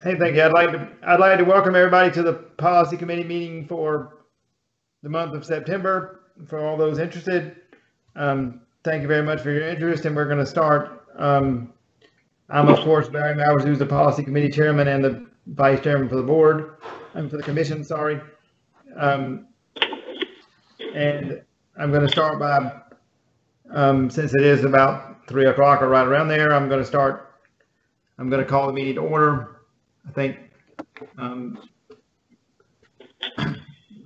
Hey, thank you. I'd like to welcome everybody to the policy committee meeting for the month of September. For all those interested, thank you very much for your interest, and we're going to start. I'm of course Barry Mowers, who's the policy committee chairman and the vice chairman for the board and for the commission. Sorry, and I'm going to start by since it is about 3 o'clock or right around there. I'm going to call the meeting to order. I think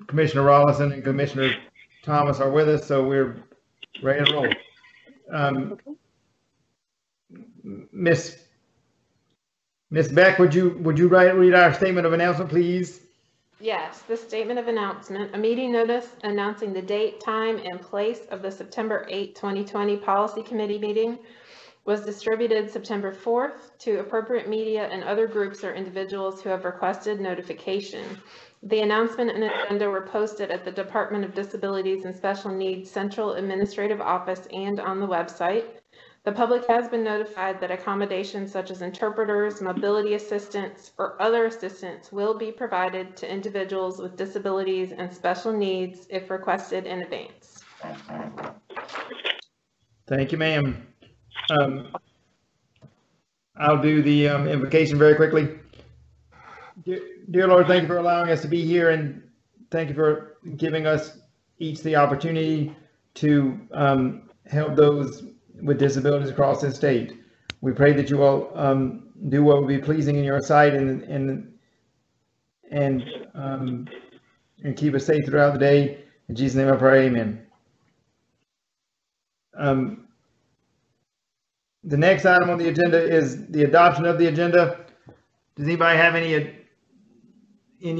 Commissioner Rollison and Commissioner Thomas are with us, so we're ready to roll. Miss Beck, would you read our statement of announcement, please? Yes, the statement of announcement, a meeting notice announcing the date, time, and place of the September 8, 2020 Policy Committee meeting was distributed September 4th to appropriate media and other groups or individuals who have requested notification. The announcement and agenda were posted at the Department of Disabilities and Special Needs Central Administrative Office and on the website. The public has been notified that accommodations such as interpreters, mobility assistants, or other assistance will be provided to individuals with disabilities and special needs if requested in advance. Thank you, ma'am. I'll do the invocation very quickly. Dear Lord, thank you for allowing us to be here, and thank you for giving us each the opportunity to help those with disabilities across the state. We pray that you will do what will be pleasing in your sight and keep us safe throughout the day. In Jesus' name I pray, amen. The next item on the agenda is the adoption of the agenda. Does anybody have any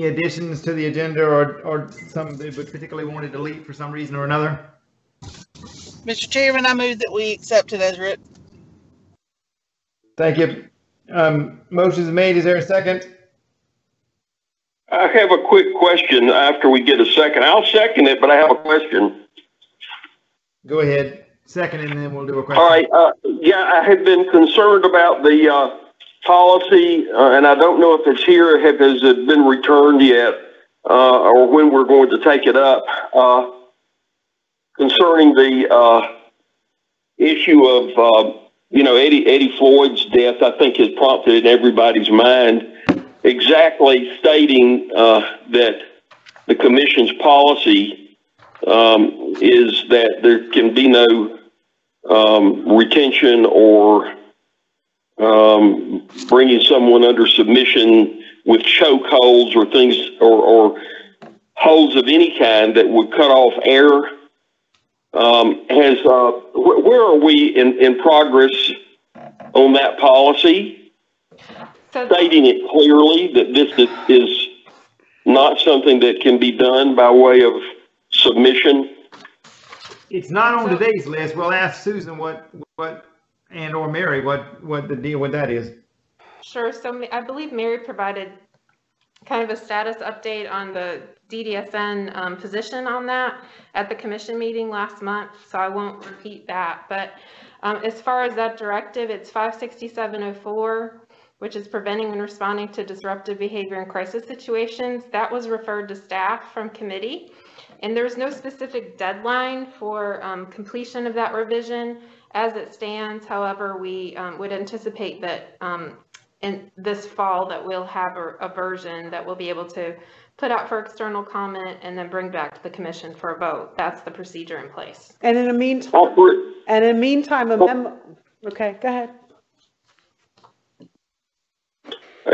additions to the agenda or some they would particularly want to delete for some reason or another? Mr. Chairman, I move that we accept it as written. Thank you. Motion is made. Is there a second? I have a quick question after we get a second. I'll second it, but I have a question. Go ahead. Second, and then we'll do a question. All right. Yeah, I have been concerned about the policy, and I don't know if it's here, has it been returned yet, or when we're going to take it up, concerning the issue of, Eddie Floyd's death. I think has prompted in everybody's mind exactly stating that the commission's policy is that there can be no retention or bringing someone under submission with choke holds or things or holds of any kind that would cut off air. Where are we in progress on that policy? So stating it clearly that this is not something that can be done by way of submission. It's not on today's list. We'll ask Susan what and or Mary what the deal with that is. Sure. So I believe Mary provided kind of a status update on the DDSN position on that at the commission meeting last month, so I won't repeat that. But as far as that directive, it's 56704, which is preventing and responding to disruptive behavior in crisis situations. That was referred to staff from committee. And there's no specific deadline for completion of that revision as it stands. However, we would anticipate that in this fall that we'll have a version that we'll be able to put out for external comment and then bring back to the commission for a vote. That's the procedure in place. And in the meantime, a memo. Okay, go ahead.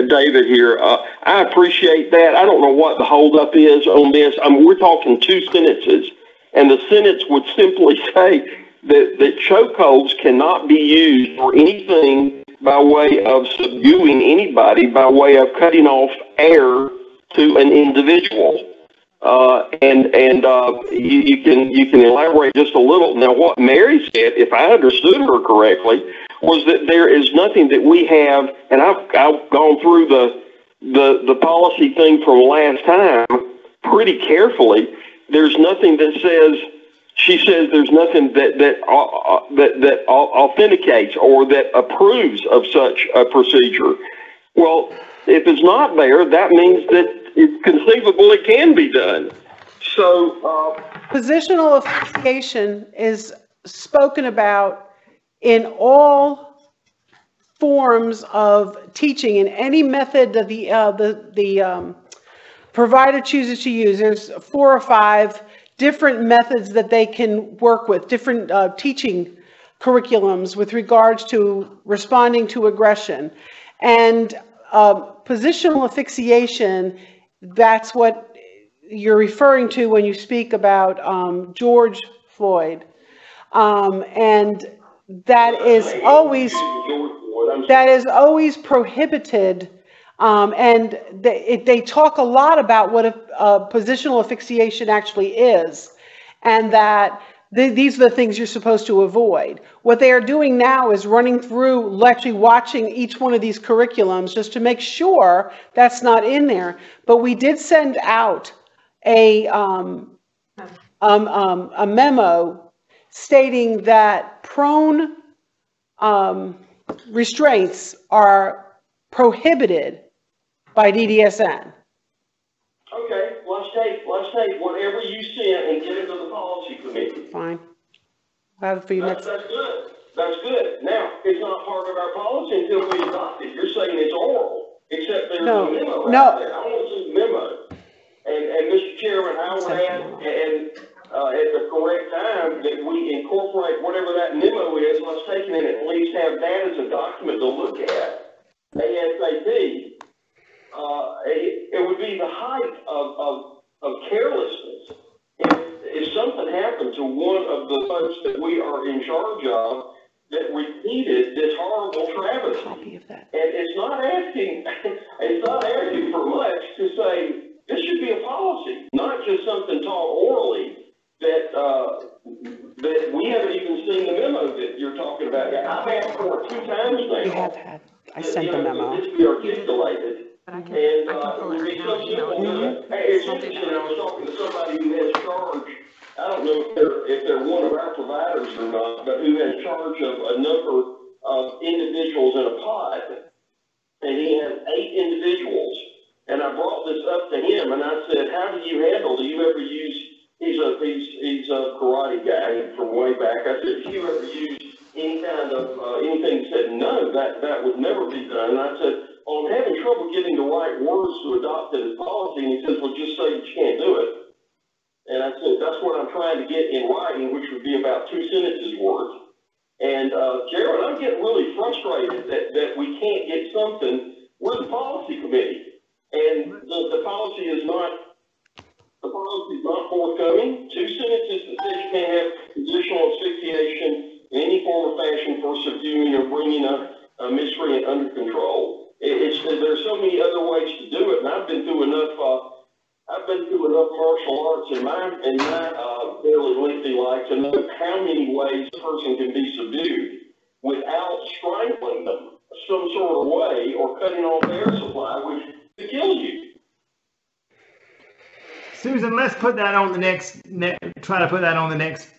David here. I appreciate that. I don't know what the holdup is on this. We're talking 2 sentences, and the sentence would simply say that chokeholds cannot be used for anything by way of subduing anybody by way of cutting off air to an individual. You can elaborate just a little. Now, what Mary said, if I understood her correctly, was that there is nothing that we have, and I've gone through the policy thing from last time pretty carefully. There's nothing that says. She says there's nothing that authenticates or that approves of such a procedure. Well, If it's not there, that means that it's conceivable it can be done. So, Positional asphyxiation is spoken about in all forms of teaching, in any method that the provider chooses to use. There's 4 or 5 different methods that they can work with, different teaching curriculums with regards to responding to aggression. And positional asphyxiation, that's what you're referring to when you speak about George Floyd. And that is always prohibited. And they talk a lot about what a positional asphyxiation actually is, and that these are the things you're supposed to avoid. What they are doing now is running through, actually watching each one of these curriculums just to make sure that's not in there. But we did send out a memo stating that prone restraints are prohibited by DDSN. okay, let's take whatever you sent and get it to the policy committee. Fine. I'll have it for you next. That's good. That's good. Now, it's not part of our policy until we adopt it. You're saying it's oral, except there's a memo out there. I want to see the memo. And Mr. Chairman, I would add, and at the correct time, that we incorporate whatever that memo is. Let's take it and at least have that as a document to look at ASAP. It would be the height of carelessness if something happened to one of the folks that we are in charge of that repeated this horrible travesty. Copy of that. And it's not asking for much to say this should be a policy, not just something taught orally that we haven't even seen the memo that you're talking about. I've asked for it 2 times now. We have had. I sent the memo. This be articulated. But I can And pull it right now and email it. Hey, it's interesting, I was talking to somebody who has charge, I don't know if they're one of our providers or not, but who has charge of a number of individuals in a pod. And he has 8 individuals. And I brought this up to him and I said, do you ever use, he's a karate guy from way back. I said, do you ever use any kind of, anything? He said, no, that would never be done. And I said, well, I'm having trouble getting the right words to adopt it as policy. And he says, well, just say you can't do it. And I said, that's what I'm trying to get in writing, which would be about 2 sentences worth. And, Jared, I'm getting really frustrated that we can't get something. We're the policy committee. And the policy is not forthcoming. 2 sentences that says you can't have positional asphyxiation in any form or fashion for subduing or bringing a miscreant under control. There's so many other ways to do it, and I've been through enough martial arts in my fairly lengthy life to know how many ways a person can be subdued without strangling them some sort of way or cutting off air supply, which could kill you. Susan, let's put that on the next, try to put that on the next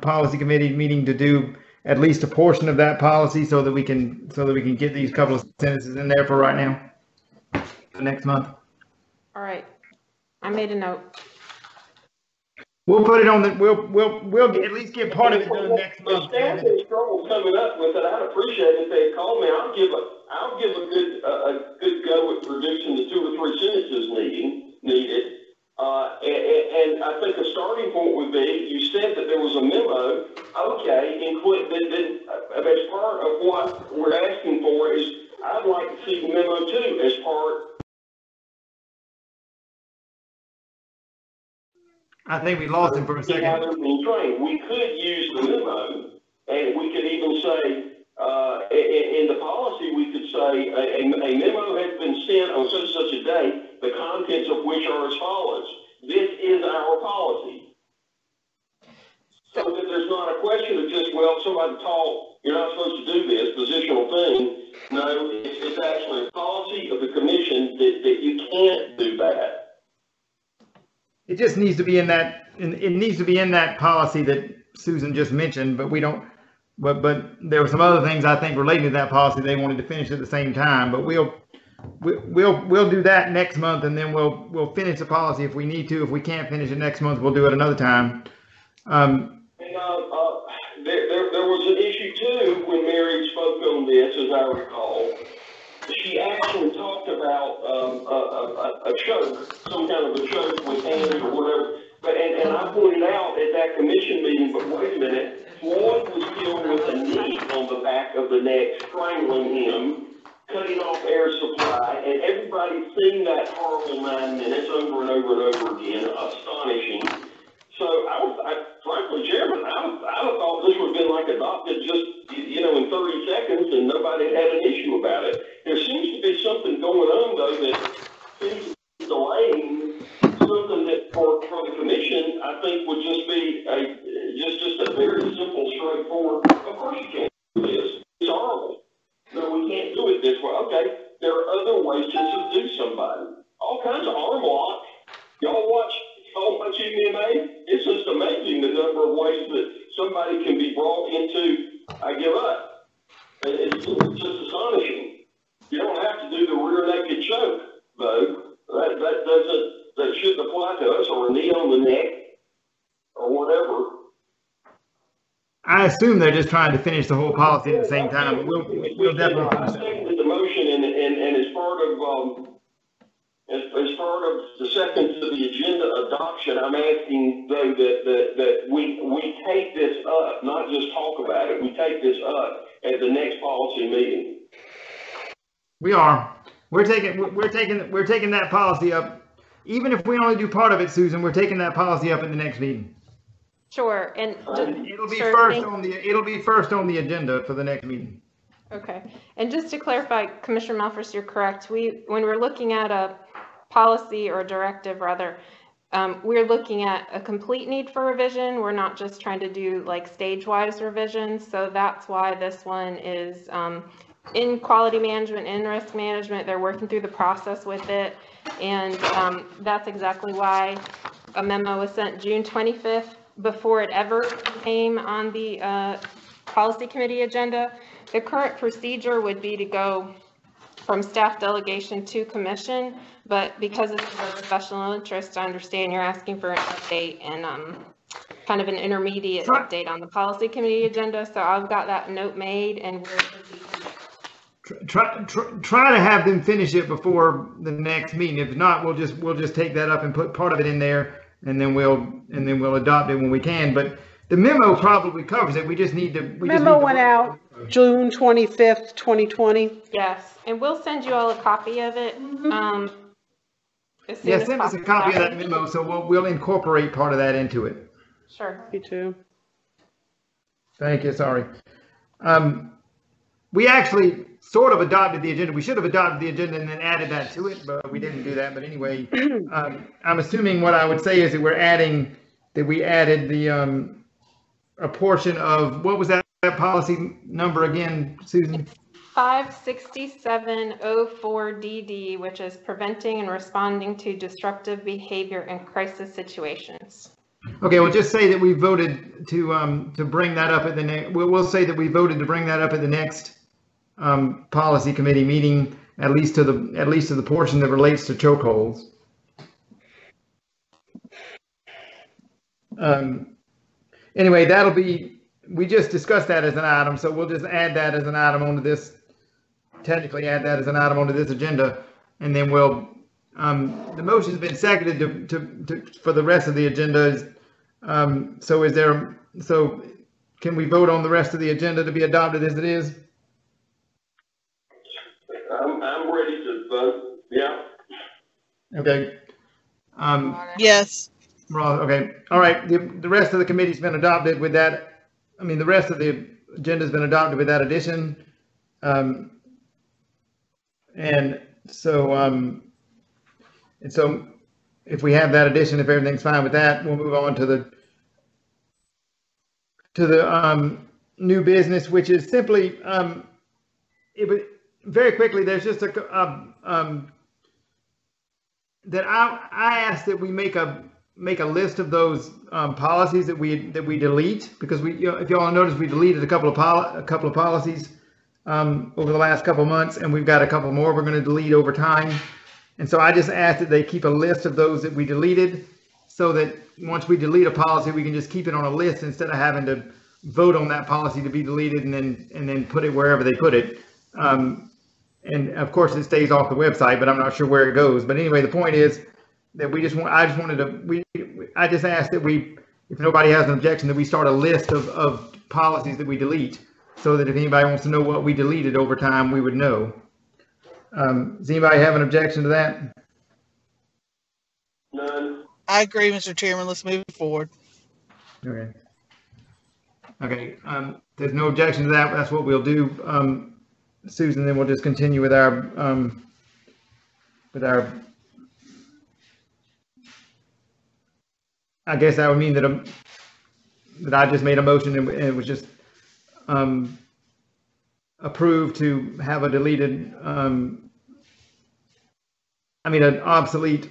policy committee meeting to do at least a portion of that policy so that we can get these couple of sentences in there for right now, for next month. All right. I made a note. We'll put it on the, we'll at least get part of it done next month. If staff has trouble coming up with it, I'd appreciate it if they'd call me. I'll give a good go at producing the 2 or 3 sentences needed. And I think a starting point would be, you said that there was a memo. Okay, as part of what we're asking for is, I'd like to see the memo too as part. I think we lost him for a second. We could use the memo, and we could even say, in the policy, we could say a memo has been sent on such and such a day, the contents of which are as follows. This is our policy. So that there's not a question of just, well, somebody taught, you're not supposed to do this positional thing. No, it's actually a policy of the commission that you can't do that. It just needs to be in that, it needs to be in that policy that Susan just mentioned, but we don't, but there were some other things I think relating to that policy they wanted to finish at the same time, but we'll we'll do that next month, and then we'll finish the policy if we need to. If we can't finish it next month, we'll do it another time. There was an issue too when Mary spoke on this, as I recall. She actually talked about a choke, some kind of a choke with hands or whatever. And I pointed out at that commission meeting, but wait a minute, Floyd was killed with a knee on the back of the neck, strangling him, cutting off air supply, and everybody's seen that horrible 9 minutes over and over and over again. Astonishing. So frankly, Chairman, I'd have thought this would have been like adopted just, in 30 seconds and nobody had an issue about it. There seems to be something going on though that seems to be delaying something that for the commission, I think would just be just a very simple, straightforward, of course you can't do this. It's horrible. No, we can't do it this way. Okay, there are other ways to subdue somebody. All kinds of arm lock. Y'all watch MMA? It's just amazing the number of ways that somebody can be brought into, I give up. It's just astonishing. You don't have to do the rear naked choke, though. That shouldn't apply to us, or a knee on the neck, or whatever. I assume they're just trying to finish the whole policy at the same time. We'll definitely finish it. I seconded the motion, and as part of the second to the agenda adoption, I'm asking though that we take this up, not just talk about it. We take this up at the next policy meeting. We are. We're taking that policy up. Even if we only do part of it, Susan, we're taking that policy up in the next meeting. Sure, and it'll be first on the agenda for the next meeting. Okay, and just to clarify, Commissioner Malphurs, you're correct. When we're looking at a policy or directive, rather, we're looking at a complete need for revision. We're not just trying to do like stage-wise revisions. So that's why this one is in quality management, in risk management. They're working through the process with it. And that's exactly why a memo was sent June 25th before it ever came on the policy committee agenda. The current procedure would be to go from staff delegation to commission, but because it's of special interest, I understand you're asking for an update and kind of an intermediate update on the policy committee agenda. So I've got that note made, and we're try to have them finish it before the next meeting. If not, we'll just take that up and put part of it in there, and then we'll adopt it when we can. But the memo probably covers it. We just need to. Memo went out June 25th, 2020. Yes, and we'll send you all a copy of it. Yeah, send us a copy of that memo, so we'll incorporate part of that into it. Sure. Me too. Thank you. Sorry. We actually sort of adopted the agenda. We should have adopted the agenda and then added that to it, but we didn't do that. But anyway, I'm assuming what I would say is that we added the a portion of, what was that policy number again, Susan? 56704DD, which is preventing and responding to disruptive behavior in crisis situations. Okay, we'll just say that we voted to bring that up at the next. We'll say that we voted to bring that up at the next policy committee meeting, at least to the portion that relates to chokeholds. Anyway, that'll be. We just discussed that as an item, so we'll just add that as an item onto this. Technically, add that as an item onto this agenda, and then we'll. The motion's been seconded to for the rest of the agenda. So can we vote on the rest of the agenda to be adopted as it is? I'm ready to vote. Yeah. Okay. Yes. Okay. All right. The rest of the committee's been adopted with that. I mean, the rest of the agenda's been adopted with that addition. And so if we have that addition, if everything's fine with that, we'll move on to the new business, which is simply very quickly. There's just that I asked that we make a list of those policies that we delete, because if y'all notice, we deleted a couple of policies. over the last couple months, and we've got a couple more we're going to delete over time. And so I just asked that they keep a list of those that we deleted, so that once we delete a policy, we can just keep it on a list instead of having to vote on that policy to be deleted and then put it wherever they put it. And of course it stays off the website, but I'm not sure where it goes. But anyway, the point is that I just asked that if nobody has an objection, that we start a list of policies that we delete, so that if anybody wants to know what we deleted over time, we would know. Does anybody have an objection to that? None. I agree, Mr. Chairman. Let's move forward. Okay. Okay. There's no objection to that. That's what we'll do. Susan, then we'll just continue with our I guess that would mean that I just made a motion and it was just approved to have a deleted, an obsolete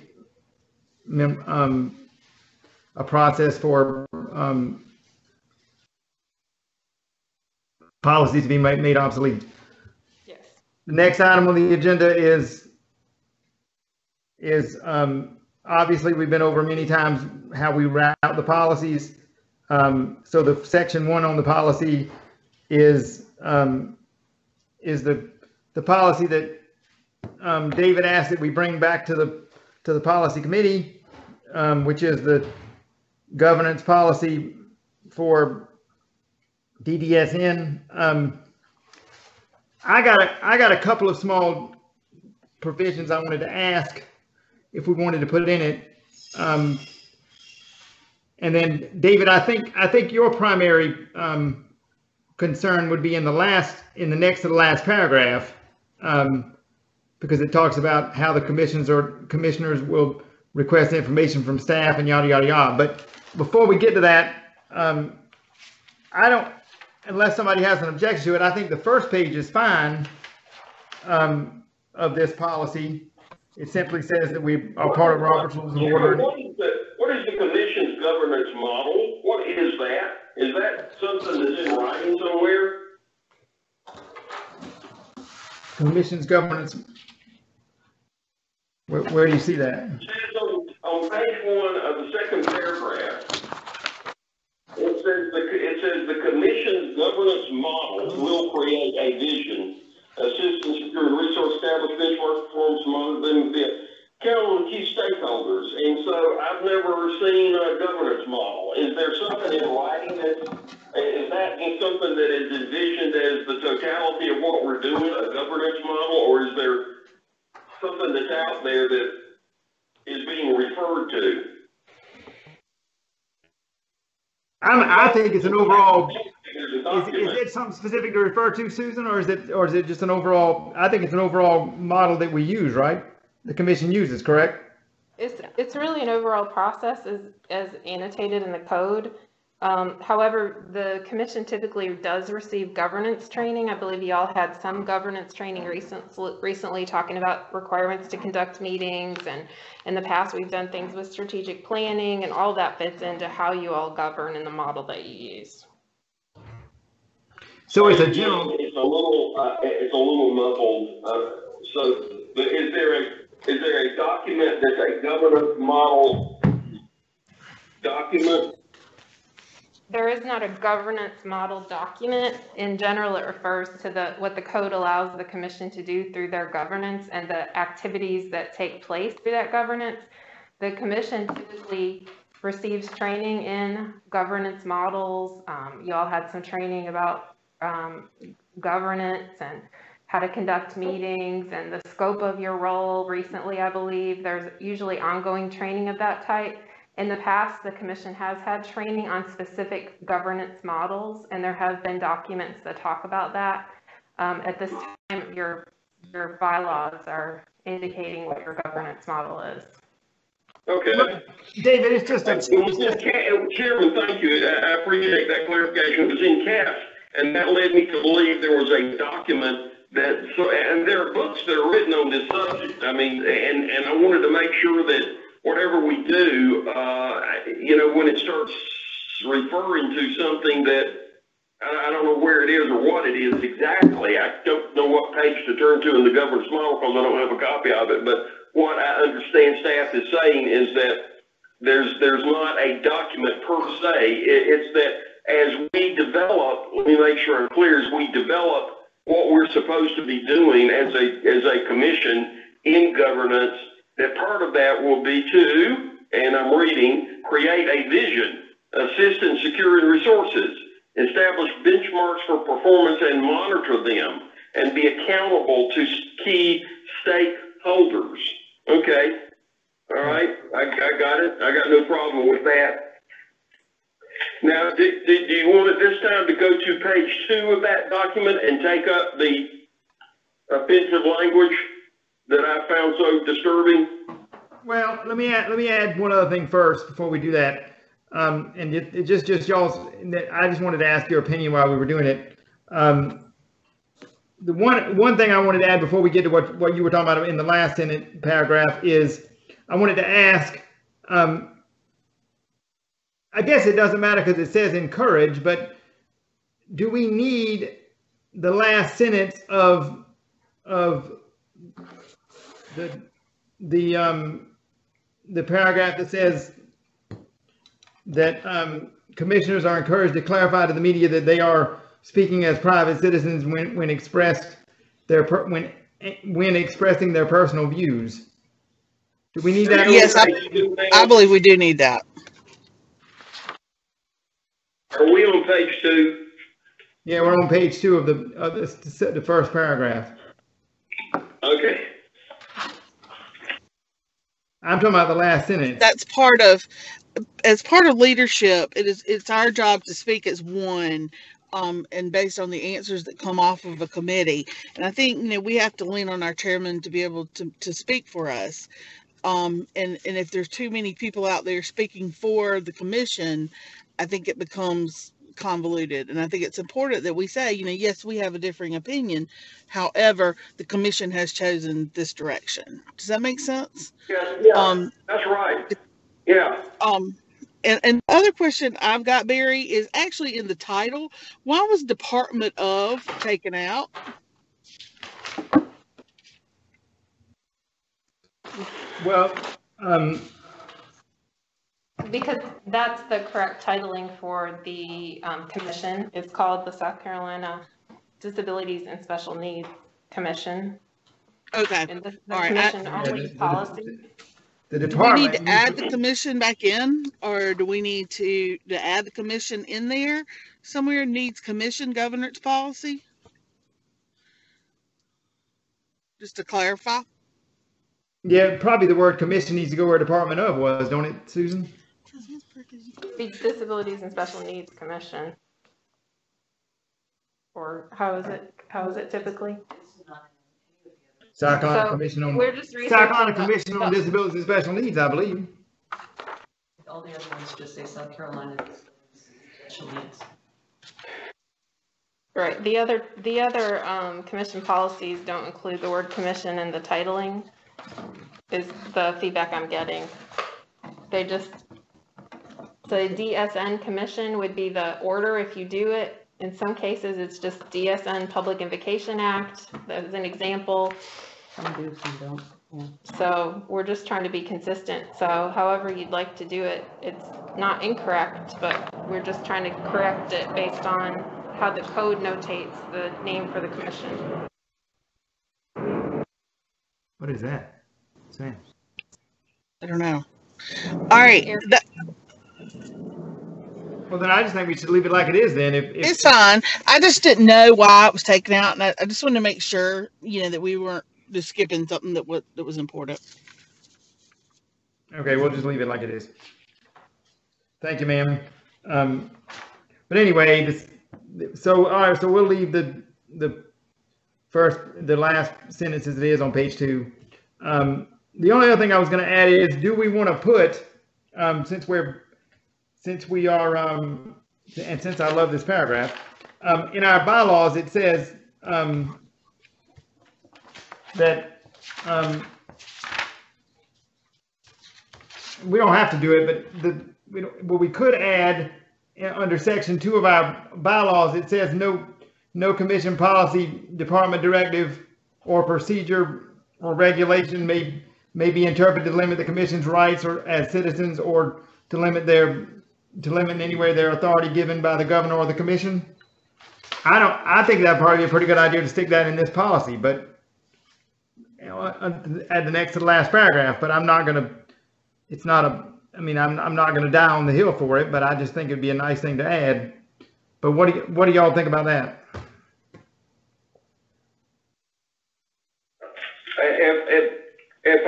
a process for policies to be made obsolete. Yes. The next item on the agenda is obviously we've been over many times how we route the policies. So the section 1 on the policy is the policy that David asked that we bring back to the policy committee, which is the governance policy for DDSN. I got a couple of small provisions I wanted to ask if we wanted to put it in it. And then David, I think your primary concern would be in the next to the last paragraph, because it talks about how the commissioners will request information from staff and yada yada yada. But before we get to that, unless somebody has an objection to it, I think the first page is fine of this policy. It simply says that we are part of Robert's Rules of Order. What is the commission's governance model? What is that? Is that something that's in writing somewhere? Commission's governance. Where do you see that? It says on page 1 of the second paragraph, it says the commission's governance model will create a vision, assist and secure resource, establish benchmark performance, monitor them, count on key stakeholders. And so I've never seen a governance model. Is there something in writing is that just something that is envisioned as the totality of what we're doing, a governance model, or is there something that's out there that is being referred to? I think it's an overall. Is it something specific to refer to, Susan, or is it just an overall? I think it's an overall model that we use, right? The commission uses, correct? It's really an overall process as annotated in the code. However, the commission typically does receive governance training. I believe you all had some governance training recently talking about requirements to conduct meetings, and in the past we've done things with strategic planning, and all that fits into how you all govern in the model that you use. So it's a general. It's a little muffled. So is there a document that's a governance model document? There is not a governance model document. In general, it refers to what the code allows the commission to do through their governance and the activities that take place through that governance. The commission typically receives training in governance models. You all had some training about governance and how to conduct meetings and the scope of your role. Recently, I believe there's usually ongoing training of that type. In the past, the commission has had training on specific governance models, and there have been documents that talk about that. At this time, your bylaws are indicating what your governance model is. Okay. Look, David, it's just Chairman, thank you. I appreciate that clarification. It was in CAF, and that led me to believe there was a document and there are books that are written on this subject. I mean, and I wanted to make sure that whatever we do, when it starts referring to something that I don't know where it is or what it is exactly. I don't know what page to turn to in the governor's model because I don't have a copy of it. But what I understand staff is saying is that there's not a document per se. It's that as we develop, let me make sure I'm clear, as we develop what we're supposed to be doing as a commission in governance, that part of that will be to, and I'm reading, create a vision, assist in securing resources, establish benchmarks for performance and monitor them, and be accountable to key stakeholders. Okay. All right. I got it. I got no problem with that. Now, do you want at this time to go to page 2 of that document and take up the offensive language that I found so disturbing? Well, let me add one other thing first before we do that. And it just y'all's. I just wanted to ask your opinion while we were doing it. The one thing I wanted to add before we get to what you were talking about in the last paragraph is I wanted to ask. I guess it doesn't matter because it says encourage, but do we need the last sentence of the paragraph that says that commissioners are encouraged to clarify to the media that they are speaking as private citizens when expressing their personal views? Do we need that? Yes, I believe we do need that. Are we on page 2? Yeah, we're on page 2 of the first paragraph. Okay. I'm talking about the last sentence. That's as part of leadership, it's our job to speak as one, and based on the answers that come off of a committee. And I think, we have to lean on our chairman to be able to speak for us. And if there's too many people out there speaking for the commission, I think it becomes convoluted. And I think it's important that we say, yes, we have a differing opinion. However, the commission has chosen this direction. Does that make sense? Yeah, that's right. Yeah. And the other question I've got, Barry, is actually in the title. Why was Department of taken out? Well, Because that's the correct titling for the commission. It's called the South Carolina Disabilities and Special Needs Commission. Okay. And the All right. commission only policy. the Do we department. need to add the commission back in, or do we need to add the commission in there somewhere? Needs commission governance policy? Just to clarify. Yeah, probably the word commission needs to go where Department of was, don't it, Susan? The Disabilities and Special Needs Commission. Or how is it typically? South Carolina So Commission on we're just South Carolina researching Commission on Disabilities and Special Needs, I believe. All the other ones just say South Carolina Special Needs. Right. The other commission policies don't include the word commission in the titling, is the feedback I'm getting. They just, the DSN commission would be the order if you do it. In some cases, it's just DSN Public Invocation Act, as an example. Some do, some don't. Yeah. So we're just trying to be consistent. So however you'd like to do it, it's not incorrect, but we're just trying to correct it based on how the code notates the name for the commission. What is that? Sam. I don't know. All right. Well, then I just think we should leave it like it is then. If It's fine. I just didn't know why it was taken out, and I just wanted to make sure, that we weren't just skipping something that was important. Okay, we'll just leave it like it is. Thank you, ma'am. But anyway, all right, so we'll leave the last sentence as it is on page 2. The only other thing I was going to add is, do we want to put, since we are, and since I love this paragraph, in our bylaws, it says that we don't have to do it, but we could add under section 2 of our bylaws, it says no commission policy, department directive, or procedure or regulation may be interpreted to limit the commission's rights or as citizens, or to limit in any way their authority given by the governor or the commission. I think that'd probably be a pretty good idea to stick that in this policy, but at the next to the last paragraph. But I'm not gonna. It's not a. I mean, I'm not gonna die on the hill for it, but I just think it'd be a nice thing to add. But what do y'all think about that? If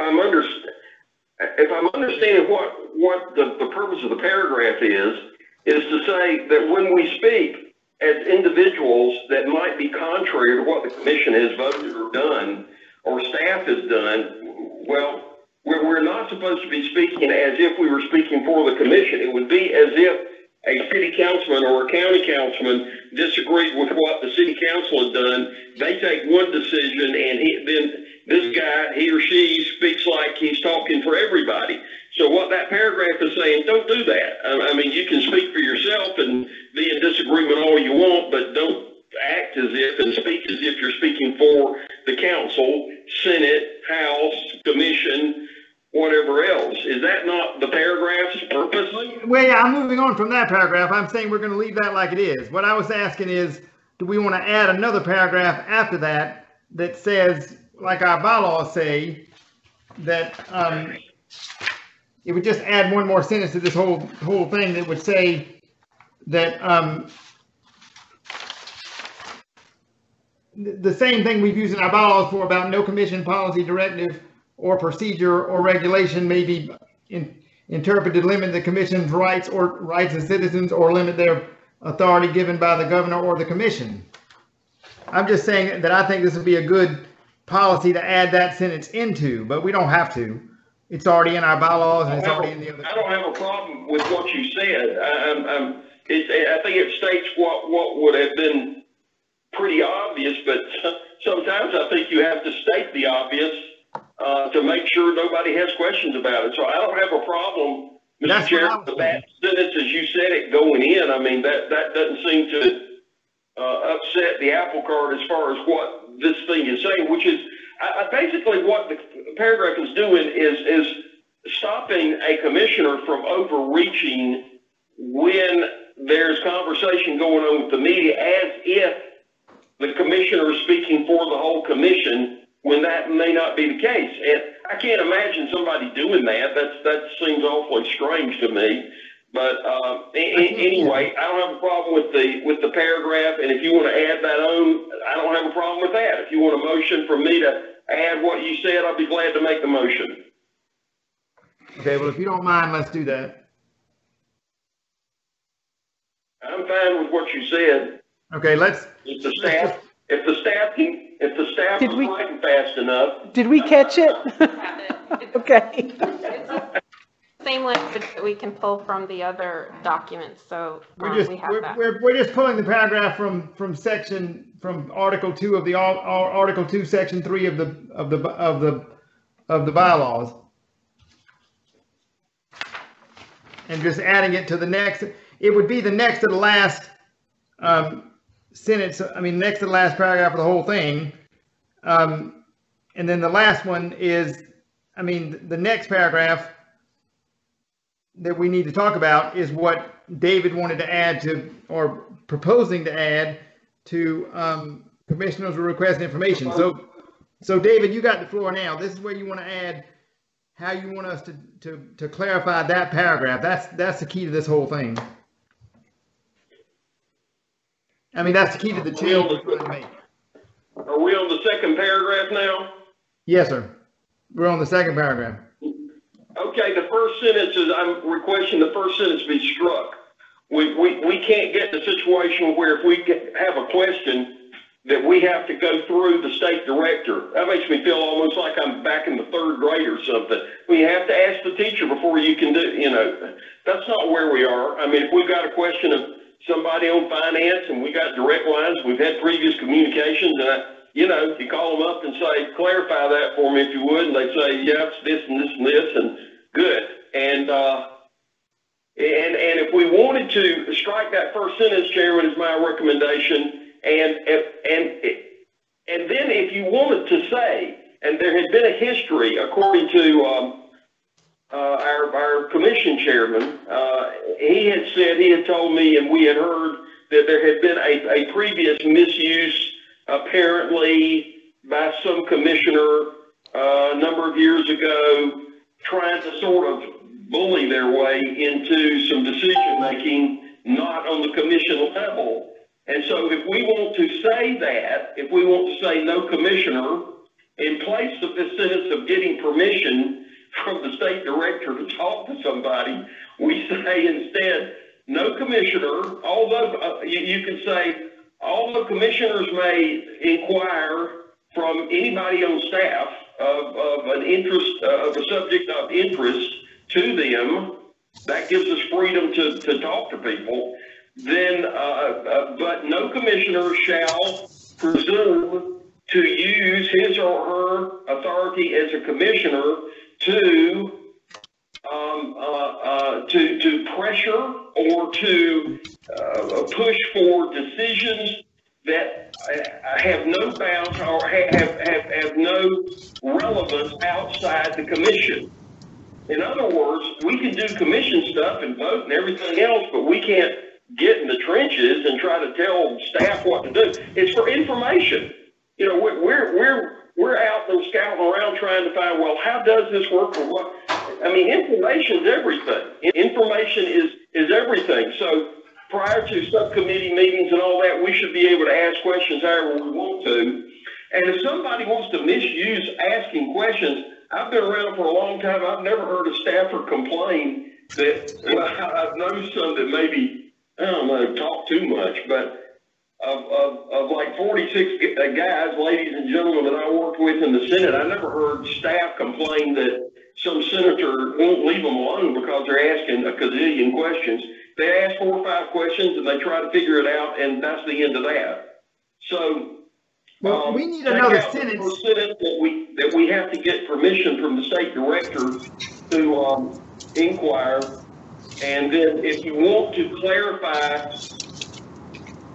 I'm understanding what the purpose of the paragraph is to say that when we speak as individuals that might be contrary to what the commission has voted or done, or staff has done, well, we're not supposed to be speaking as if we were speaking for the commission. It would be as if a city councilman or a county councilman disagreed with what the city council had done. They take one decision, and then this guy, he or she, speaks like he's talking for everybody. So what that paragraph is saying, don't do that. I mean, you can speak for yourself and be in disagreement all you want, but don't act as if and speak as if you're speaking for the council, Senate, House, Commission, whatever else. Is that not the paragraph's purpose? Well, yeah, I'm moving on from that paragraph. I'm saying we're going to leave that like it is. What I was asking is, do we want to add another paragraph after that that says, like our bylaws say, that it would just add one more sentence to this whole thing that would say that the same thing we've used in our bylaws for about no commission policy, directive, or procedure or regulation may be interpreted to limit the commission's rights as citizens, or limit their authority given by the governor or the commission. I'm just saying that I think this would be a good policy to add that sentence into, but we don't have to. It's already in our bylaws, and it's already in the other. I don't have a problem with what you said. I think it states what would have been pretty obvious, but sometimes I think you have to state the obvious to make sure nobody has questions about it. So I don't have a problem, Mr. Chair, with that sentence as you said it going in. I mean, that doesn't seem to upset the apple cart as far as what this thing is saying, which is basically what the paragraph is doing is stopping a commissioner from overreaching when there's conversation going on with the media, as if the commissioner is speaking for the whole commission, when that may not be the case. And I can't imagine somebody doing that. That seems awfully strange to me. But anyway, I don't have a problem with the paragraph, and if you want to add that on, I don't have a problem with that. If you want a motion from me to add what you said, I'll be glad to make the motion. Okay, well, if you don't mind, let's do that. I'm fine with what you said. Okay, let's. If the staff is writing fast enough. Did we catch it? Okay. Same language that we can pull from the other documents, so we're just pulling the paragraph from Article 2 of the Article 2, Section 3 of the bylaws, and just adding it to the next. It would be the next to the last sentence. I mean, next to the last paragraph of the whole thing, and then the last one is, I mean, the next paragraph that we need to talk about is what David wanted to add to, or proposing to add to, commissioners who request information. So David, you got the floor now. This is where you want to add how you want us to clarify that paragraph. That's the key to this whole thing. I mean, that's the key to the change we're going to make. Are we on the second paragraph now? Yes, sir. We're on the second paragraph. Okay, the first sentence is, I'm requesting the first sentence be struck. We can't get in a situation where if we have a question that we have to go through the state director. That makes me feel almost like I'm back in the third grade or something. We have to ask the teacher before you can do, that's not where we are. I mean, if we've got a question of somebody on finance and we got direct lines, we've had previous communications, and you call them up and say, clarify that for me if you would, and they say, yeah, it's this and this and this, and good. And And if we wanted to strike that first sentence, Chairman, is my recommendation. And then if you wanted to say, and there had been a history, according to our commission chairman, he had told me, and we had heard that there had been a previous misuse, apparently by some commissioner a number of years ago, trying to sort of bully their way into some decision making, not on the commission level. And so if we want to say that, if we want to say no commissioner, in place of this sentence of getting permission from the state director to talk to somebody, we say instead, no commissioner, although you can say, although commissioners may inquire from anybody on staff of an interest, of a subject of interest to them, that gives us freedom to talk to people, then, but no commissioner shall presume to use his or her authority as a commissioner to pressure or to push for decisions that have no bounds or have no relevance outside the commission. In other words, we can do commission stuff and vote and everything else, but we can't get in the trenches and try to tell staff what to do. It's for information. You know, we're out there scouting around trying to find, well, how does this work or what? I mean, information is everything. Information is everything. So prior to subcommittee meetings and all that, we should be able to ask questions however we want to. And if somebody wants to misuse asking questions, I've been around for a long time. I've never heard a staffer complain that, well, I've known some that maybe, I don't know, talk too much, but of like 46 guys, ladies and gentlemen that I worked with in the Senate, I never heard staff complain that some senator won't leave them alone because they're asking a gazillion questions. They ask 4 or 5 questions and they try to figure it out, and that's the end of that. So, well, we need another sentence that we have to get permission from the state director to inquire. And then if you want to clarify,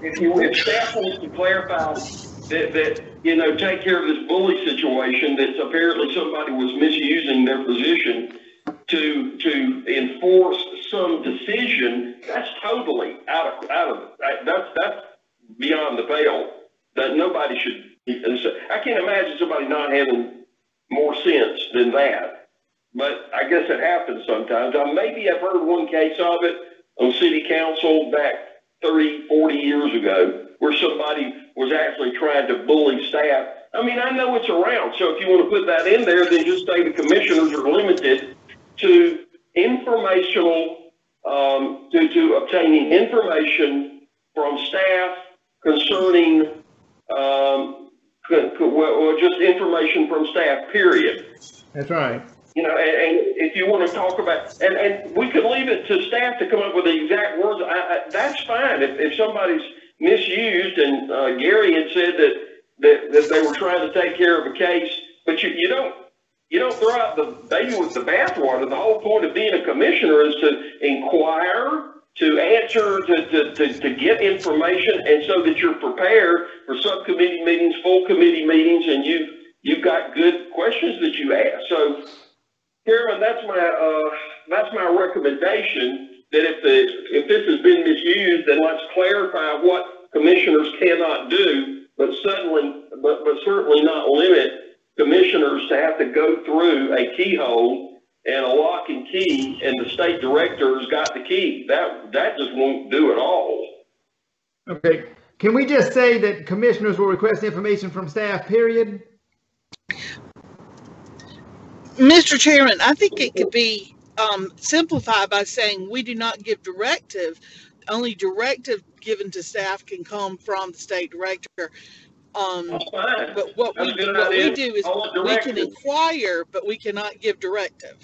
if staff wants to clarify that, you know, take care of this bully situation, that apparently somebody was misusing their position to enforce some decision, that's totally out of that's beyond the pale. That nobody should. I can't imagine somebody not having more sense than that. But I guess it happens sometimes. Maybe I've heard one case of it on city council back 30, 40 years ago, where somebody was actually trying to bully staff. I mean, I know it's around. So if you want to put that in there, then just say the commissioners are limited to informational, to obtaining information from staff concerning, well, just information from staff, period. That's right. You know, and if you want to talk about, and we could leave it to staff to come up with the exact words, that's fine. If somebody's misused, and Gary had said that they were trying to take care of a case, but you don't throw out the baby with the bathwater. The whole point of being a commissioner is to inquire, to answer, to get information, and so that you're prepared for subcommittee meetings, full committee meetings, and you've got good questions that you ask. So, Chairman, that's my recommendation, that if this has been misused, then let's clarify what commissioners cannot do, but certainly not limit commissioners to have to go through a keyhole and a lock and key, and the state director's got the key. That just won't do it all. Okay. Can we just say that commissioners will request information from staff, period? Mr. Chairman, I think it could be simplified by saying we do not give directive. Only directive given to staff can come from the state director. But what we do is we can inquire, but we cannot give directive.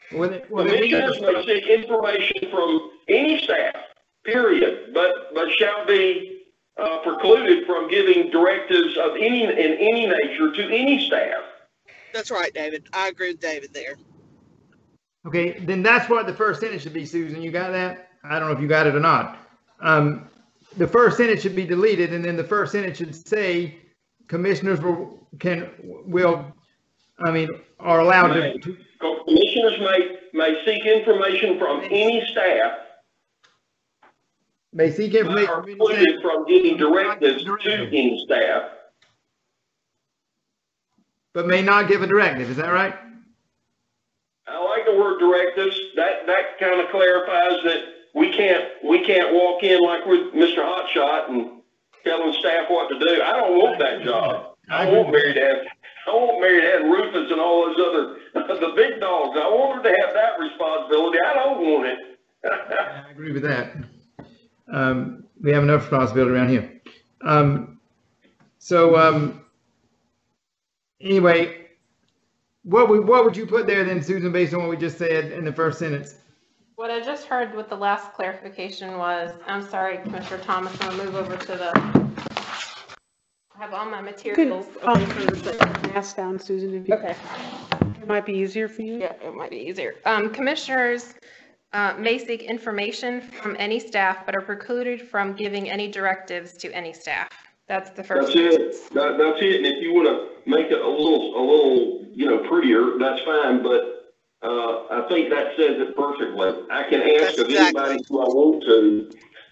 Commissioners may seek information from any staff, period, but shall be precluded from giving directives of any nature to any staff. That's right, David. I agree with David there. Okay, then that's what the first sentence should be, Susan. You got that? I don't know if you got it or not. The first sentence should be deleted, and then the first sentence should say commissioners are allowed to. Commissioners may seek information from any staff. May seek information Are precluded from giving directives to any staff. But may not give a directive. Is that right? I like the word directives. That kind of clarifies that we can't walk in like with Mr. Hotshot and telling staff what to do. I don't want that job. I want Mary to have Rufus and all those other the big dogs. I want her to have that responsibility. I don't want it. I agree with that. We have enough responsibility around here. Anyway, what would you put there then, Susan, based on what we just said in the first sentence? What I just heard with the last clarification was, I'm sorry, Commissioner Thomas, I'm gonna move over to the, I have all my materials. away from the- Mask down, Susan, if you, Okay. it might be easier for you. Yeah, it might be easier. Commissioners may seek information from any staff, but are precluded from giving any directives to any staff. That's the first. That's it. That's it. And if you want to make it a little, prettier, that's fine. But I think that says it perfectly. I can ask of anybody who I want to.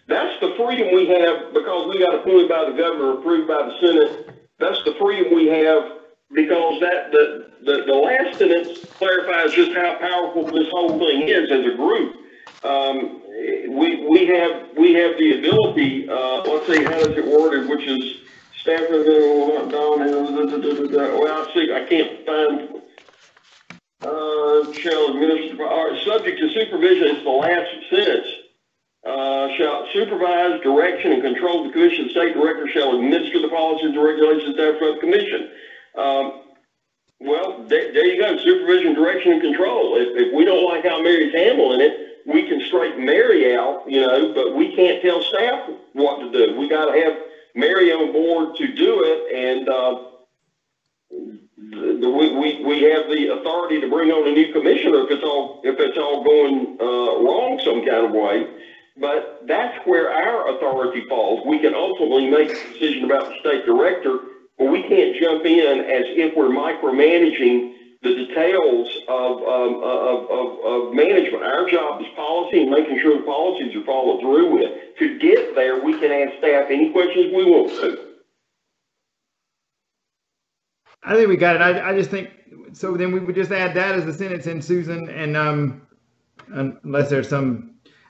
That's the freedom we have because we got appointed by the governor, approved by the Senate. That's the freedom we have because the last sentence clarifies just how powerful this whole thing is as a group. We have the ability, let's see, how does it worded, which is staff, well, see, I can't find, shall administer, subject to supervision is the last sentence. Shall supervise, direction, and control the commission. State director shall administer the policies and regulations established by the commission. Well, there you go, supervision, direction, and control. If we don't like how Mary's handling it, we can straighten Mary out, but we can't tell staff what to do. We got to have Mary on board to do it, and we have the authority to bring on a new commissioner if it's all going wrong some kind of way. But that's where our authority falls. We can ultimately make a decision about the state director, but we can't jump in as if we're micromanaging the details of management. Our job is policy and making sure the policies are followed through with. To get there, we can ask staff any questions we want to. I think we got it. I just think, so then we would just add that as a sentence in, Susan, and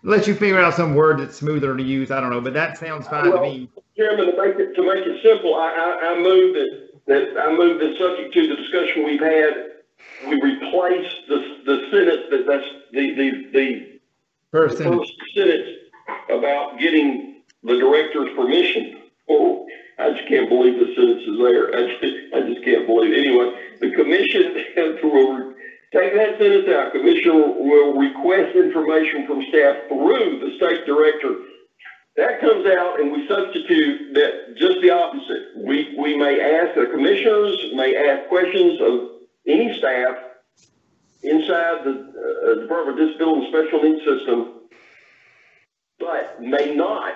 unless you figure out some word that's smoother to use, I don't know, but that sounds fine to me. Chairman, to make it simple, I move that subject to the discussion we've had, we replace the sentence that's the first sentence about getting the director's permission. Oh, I just can't believe the sentence is there. I just can't believe it. Anyway, the commission will take that sentence out. Commission will request information from staff through the state director. That comes out, and we substitute that just the opposite. We may ask, the commissioners may ask questions of any staff inside the Department of Disability and Special Needs System, but may not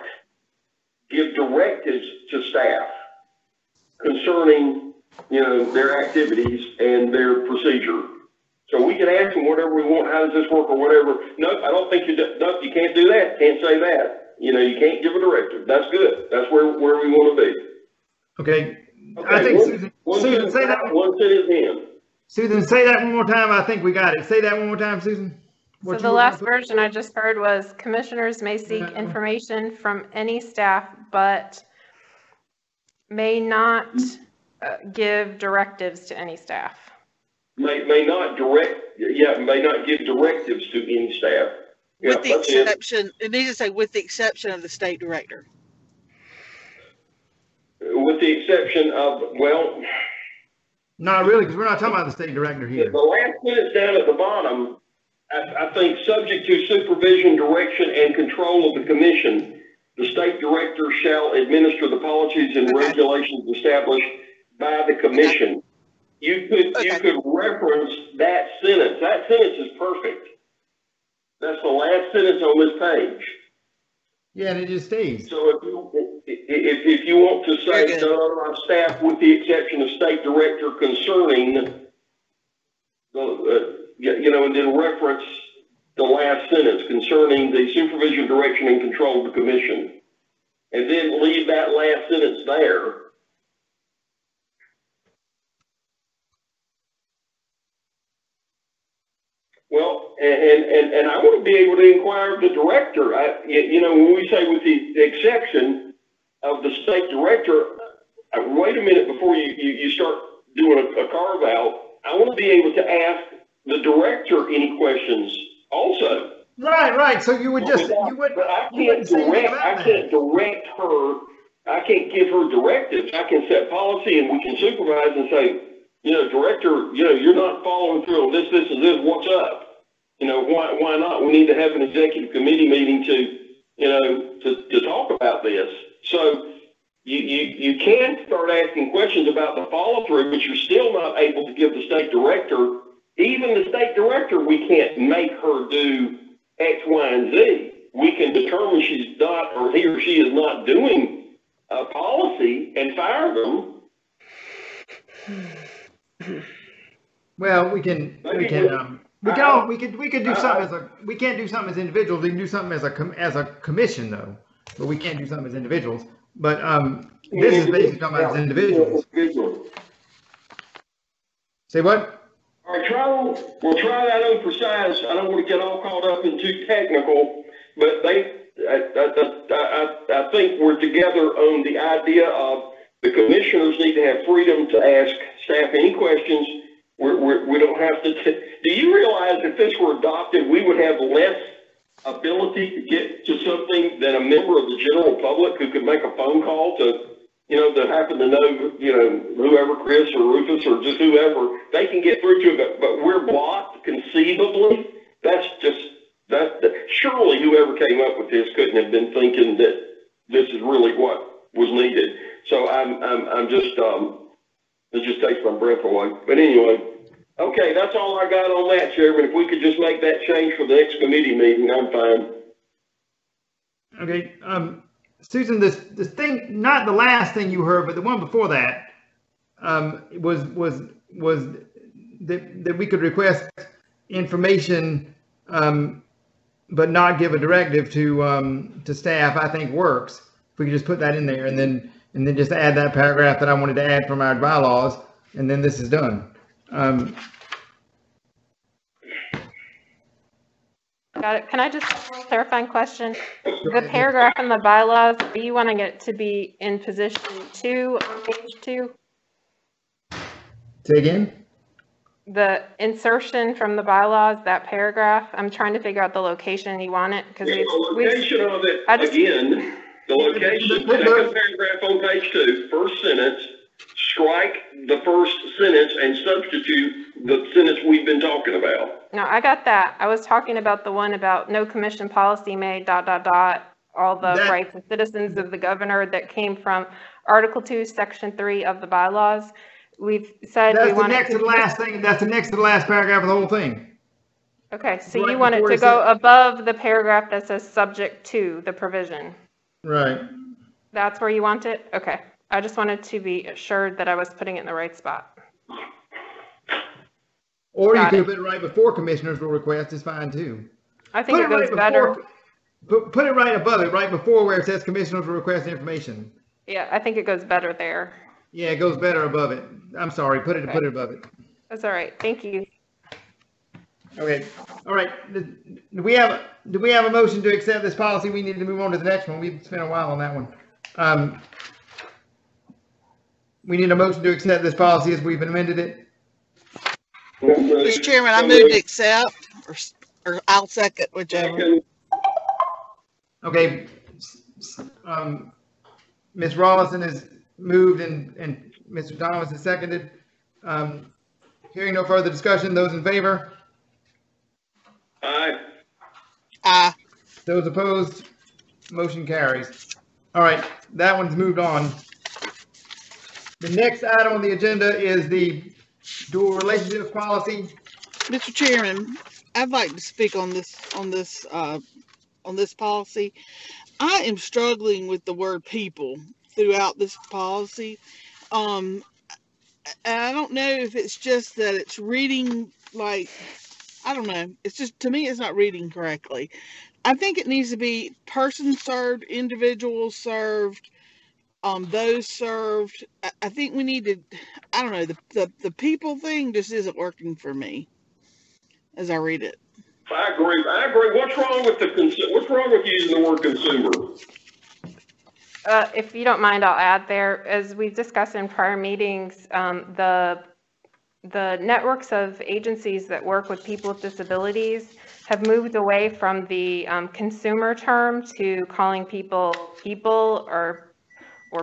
give directives to staff concerning, their activities and their procedure. So we can ask them whatever we want. How does this work or whatever? Nope, I don't think nope, you can't do that. Can't say that. You can't give a directive. That's good. That's where we want to be. Okay. I think Susan, say that one sentence in. Susan, say that one more time. I think we got it. Say that one more time, Susan. So the last version I just heard was commissioners may seek information from any staff, but may not give directives to any staff. May not give directives to any staff. With the exception, it needs to say with the exception of the state director. With the exception of, well. Not really, because we're not talking about the state director here. The last sentence down at the bottom, I think subject to supervision, direction, and control of the commission, the state director shall administer the policies and regulations established by the commission. You could reference that sentence. That sentence is perfect. That's the last sentence on this page. Yeah, and it just stays. So if you want to say Very good. none of our staff, with the exception of state director, concerning, and then reference the last sentence concerning the supervision, direction, and control of the commission, and then leave that last sentence there. Well, and I want to be able to inquire of the director. When we say with the exception of the state director, wait a minute before you start doing a carve out. I want to be able to ask the director any questions also. Right. So you would just, But I can't direct her. I can't give her directives. I can set policy and we can supervise and say, director, you're not following through on this, and this, what's up? Why not? We need to have an executive committee meeting to talk about this. So you can start asking questions about the follow through, but you're still not able to give the state director, even the state director, we can't make her do X, Y, and Z. We can determine she's not, or he or she is not doing a policy and fire them. well, we could do something we can't do something as individuals. We can do something as a commission though, but we can't do something as individuals. But this is basically talking about as individuals. Say what? All right, we'll try that on for size. I don't want to get all caught up in too technical, but I think we're together on the idea of the commissioners need to have freedom to ask staff any questions. We don't have to. Do you realize if this were adopted, we would have less ability to get to something than a member of the general public who could make a phone call to, that happen to know, whoever, Chris or Rufus or just whoever, they can get through to it, but we're blocked conceivably. Surely whoever came up with this couldn't have been thinking that this is really what was needed. So it just takes my breath away. But anyway, okay, that's all I got on that, Chairman. If we could just make that change for the next committee meeting, I'm fine. Okay, Susan, this thing, not the last thing you heard, but the one before that, was that we could request information, but not give a directive to staff. I think works. If we could just put that in there and then just add that paragraph that I wanted to add from our bylaws, and then this is done. Got it. Can I just ask a clarifying question? The paragraph in the bylaws, are you wanting it to be in position 2 on page 2? Say again? The insertion from the bylaws, that paragraph, I'm trying to figure out the location you want it because The location of it, again, the location, second paragraph on page 2, first sentence, strike the first sentence and substitute the sentence we've been talking about. No, I got that. I was talking about the one about no commission policy may ... all the rights of citizens of the governor that came from Article 2, Section 3 of the bylaws. We've said we want That's the last thing. That's the next to the last paragraph of the whole thing. Okay, so you want it to go above the paragraph that says subject to the provision. Right. That's where you want it? Okay. I just wanted to be assured that I was putting it in the right spot. Or you can put it right before commissioners will request is fine too. I think it goes better. Put it right above it, right before where it says commissioners will request information. Yeah, I think it goes better there. Yeah, it goes better above it. I'm sorry, put it above it. That's all right. Thank you. Okay. All right. Do we have a motion to accept this policy? We need to move on to the next one. We've spent a while on that one. We need a motion to accept this policy as we've amended it. Mr. Chairman, I move to accept, or I'll second, whichever. Okay. Ms. Rawlinson has moved and Mr. Thomas has seconded. Hearing no further discussion, those in favor? Aye. Aye. Those opposed? Motion carries. All right, that one's moved on. The next item on the agenda is the dual relationships policy. Mr. Chairman, I'd like to speak on this policy. I am struggling with the word people throughout this policy. And I don't know if it's just that it's reading like, I don't know. It's just, to me, it's not reading correctly. I think it needs to be person served, individual served, those served. I think we need to, I don't know, the people thing just isn't working for me as I read it. I agree. What's wrong with what's wrong with using the word consumer? If you don't mind, I'll add there, as we've discussed in prior meetings, the networks of agencies that work with people with disabilities have moved away from the consumer term to calling people or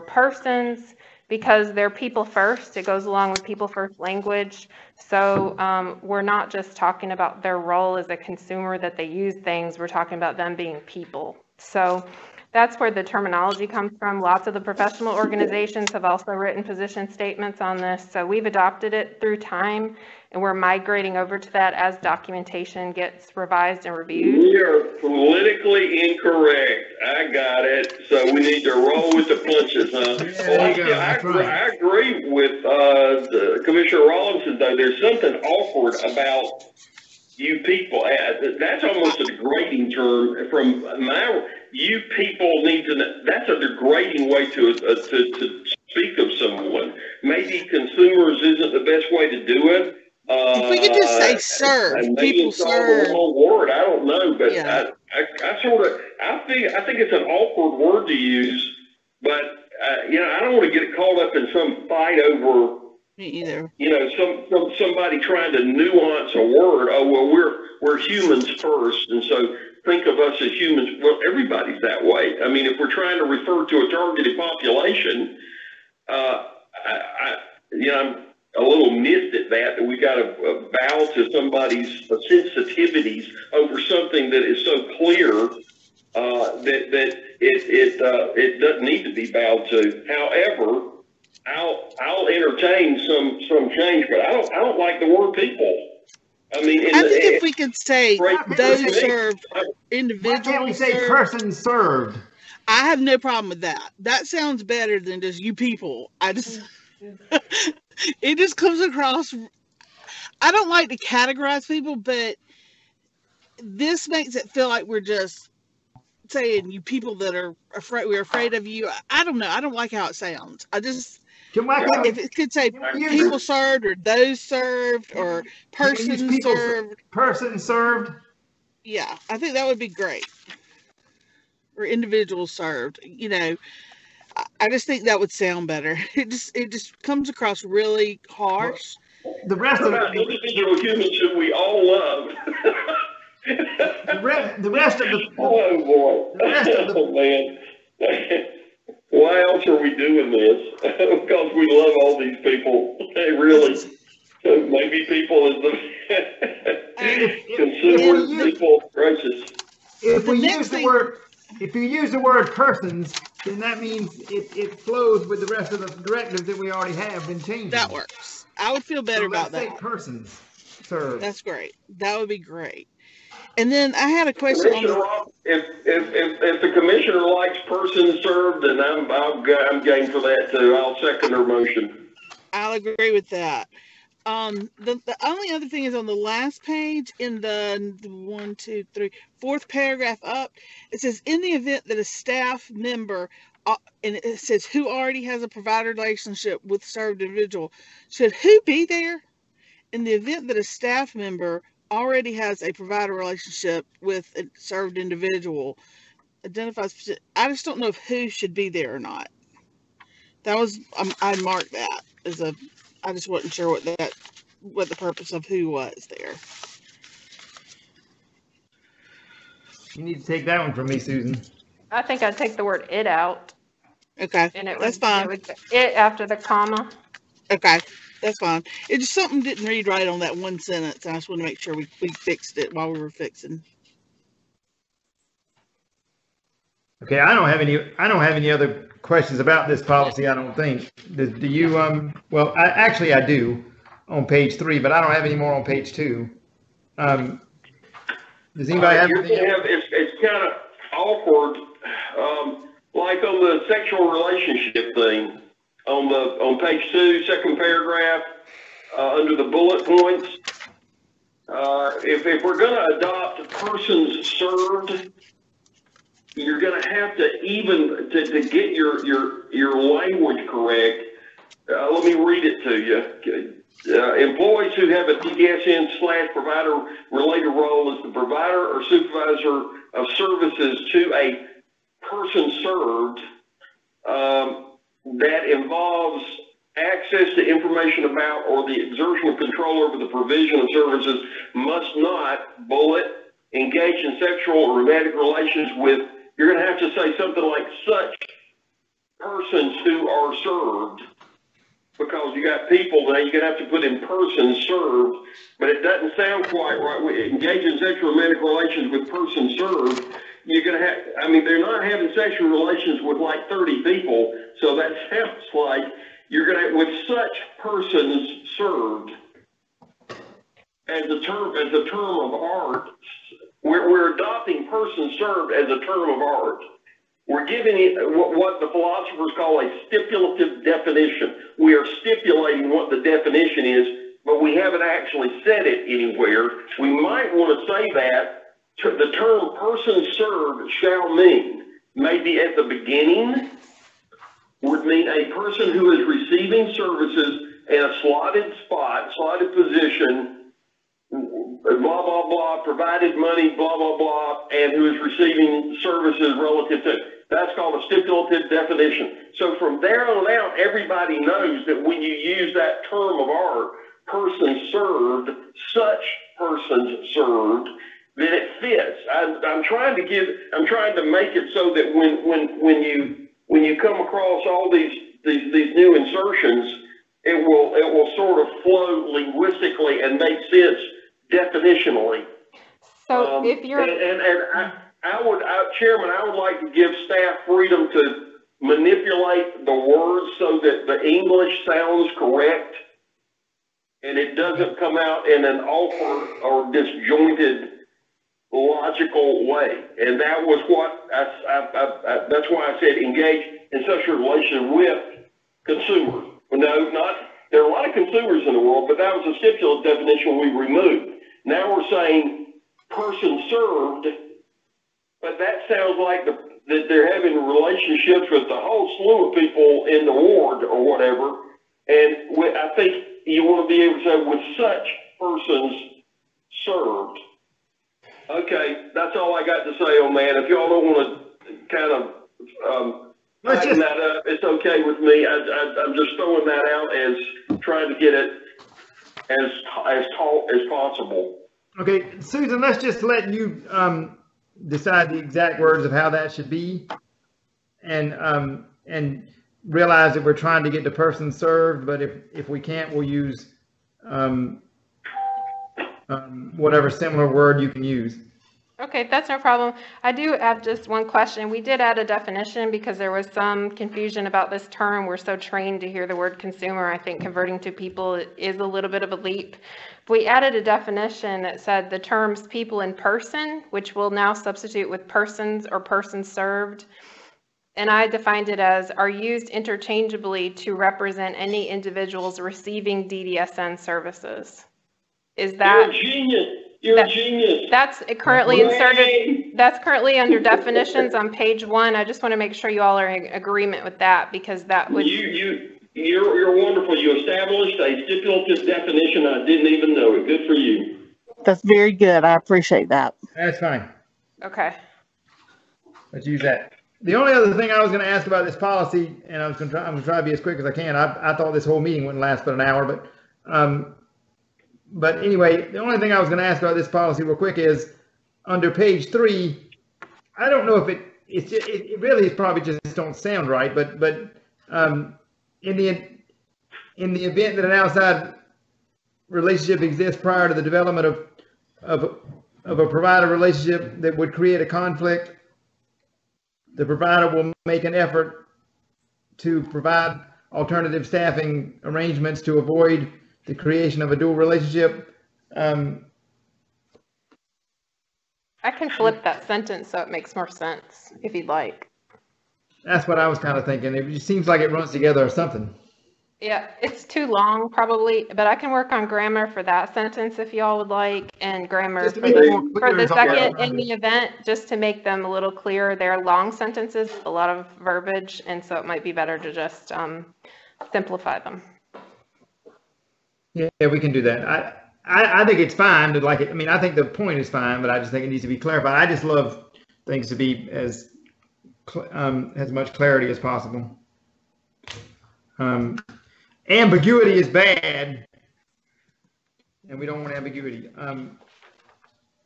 persons, because they're people first. It goes along with people first language. So we're not just talking about their role as a consumer, that they use things, we're talking about them being people. So that's where the terminology comes from. Lots of the professional organizations have also written position statements on this. So we've adopted it through time, and we're migrating over to that as documentation gets revised and reviewed. You're politically incorrect. I got it. So we need to roll with the punches, huh? I agree with Commissioner Rawlinson, though. There's something awkward about you people. That's almost a degrading term from my. You people need to. That's a degrading way to speak of someone. Maybe consumers isn't the best way to do it. If we could just say serve, people serve. Word, I don't know, but Yeah. I think it's an awkward word to use, but I don't want to get caught up in some fight over. Me either. Somebody trying to nuance a word. Oh well, we're humans first, and so think of us as humans. Well, everybody's that way. I mean, if we're trying to refer to a targeted population, I'm a little missed at that we got to bow to somebody's sensitivities over something that is so clear that it doesn't need to be bowed to. However, I'll entertain some change, but I don't like the word people. I mean, I think if we could say those served, Why individuals can't we say served, person served? I have no problem with that. That sounds better than just you people. It just comes across. I don't like to categorize people, but this makes it feel like we're just saying you people that are afraid. We're afraid of you. I don't know. I don't like how it sounds. If it could say people served or those served or persons served. Person served. Yeah, I think that would be great. Or individuals served. I just think that would sound better. It just comes across really harsh. The rest of individual humans who we all love. the rest of the. Oh boy! The rest of the, oh man! Why else are we doing this? Because we love all these people. They really. So maybe people is the consumer people. Gracious. If you use the word persons, then that means it flows with the rest of the directives that we already have been changing. That works. I would feel better about that. Say persons served. That's great. That would be great. And then I had a question on if the commissioner likes person served, then I'm game for that too. I'll second her motion. I'll agree with that. The only other thing is on the last page in the fourth paragraph up, it says in the event that a staff member, and it says who already has a provider relationship with served individual, should who be there? In the event that a staff member already has a provider relationship with a served individual, identifies. I just don't know if who should be there or not. That was I marked that as a. I just wasn't sure what the purpose of who was there. You need to take that one from me, Susan. I think I'd take the word it out. Okay, And that's fine. It would it after the comma. Okay, that's fine. It just something didn't read right on that one sentence. And I just want to make sure we fixed it while we were fixing. Okay, I don't have any other questions about this policy. I don't think. Do you? Well, I do on page 3, but I don't have any more on page 2. Does anybody have You're anything gonna else? have, it's kind of awkward, like on the sexual relationship thing, on page 2, second paragraph, under the bullet points. If we're gonna adopt persons served, you're gonna have to even, to get your language correct, let me read it to you. Employees who have a DSN/provider related role as the provider or supervisor of services to a person served, that involves access to information about or the exertion of control over the provision of services must not, bullet, engage in sexual or romantic relations with, you're going to have to say something like such persons who are served, because you got people now, you're going to have to put in persons served, but it doesn't sound quite right. We engage in sexual or romantic relations with persons served. You're going to have, I mean, they're not having sexual relations with like 30 people, so that sounds like you're going to, with such persons served, as a term of art, we're adopting persons served as a term of art. We're giving it what the philosophers call a stipulative definition. We are stipulating what the definition is, but we haven't actually said it anywhere. We might want to say that the term person served shall mean, maybe at the beginning, would mean a person who is receiving services in a slotted spot, slotted position, blah, blah, blah, provided money, blah, blah, blah, and who is receiving services relative to. That's called a stipulative definition. So from there on out, everybody knows that when you use that term of art, person served, such persons served, then it fits. I'm trying to make it so that when you come across all these new insertions, it will sort of flow linguistically and make sense definitionally. So if you're, Chairman, I would like to give staff freedom to manipulate the words so that the English sounds correct and it doesn't come out in an awkward or disjointed logical way. And that was what that's why I said engage in such a relation with consumers. No, not, there are a lot of consumers in the world, but that was a stipulative definition we removed. Now we're saying person served, but that sounds like that they're having relationships with a whole slew of people in the ward or whatever. And I think you want to be able to say with such persons served. Okay, that's all I got to say on that. If y'all don't want to kind of tighten that up, it's okay with me. I'm just throwing that out as trying to get it as tall as possible. Okay, Susan, let's just let you decide the exact words of how that should be, and realize that we're trying to get the person served, but if we can't, we'll use whatever similar word you can use. okay, that's no problem. I do have just one question. We did add a definition because there was some confusion about this term. We're so trained to hear the word consumer. I think converting to people is a little bit of a leap. We added a definition that said the terms people in person, which will now substitute with persons or persons served. And I defined it as are used interchangeably to represent any individuals receiving DDSN services. Is that? You're a genius. You're a genius. That's currently inserted. That's currently under definitions on page 1. I just want to make sure you all are in agreement with that, because that would. You're wonderful. You established a stipulative definition. I didn't even know it. Good for you. That's very good. I appreciate that. That's fine. Okay. Let's use that. The only other thing I was going to ask about this policy, and I'm going to try to be as quick as I can. I thought this whole meeting wouldn't last but an hour, but anyway, the only thing I was going to ask about this policy real quick is under page 3. I don't know if it really is probably just don't sound right, but in the event that an outside relationship exists prior to the development of a provider relationship that would create a conflict, the provider will make an effort to provide alternative staffing arrangements to avoid the creation of a dual relationship. I can flip that sentence so it makes more sense if you'd like. That's what I was kind of thinking. It just seems like it runs together or something. Yeah, it's too long probably, but I can work on grammar for that sentence if y'all would like, and grammar Just to for make it more the, clear for the is all second right. in the event, just to make them a little clearer. They're long sentences, a lot of verbiage, and so it might be better to just simplify them. Yeah, we can do that. I think it's fine to like it. I mean, I think the point is fine, but I just think it needs to be clarified. I just love things to be as much clarity as possible. Ambiguity is bad, and we don't want ambiguity.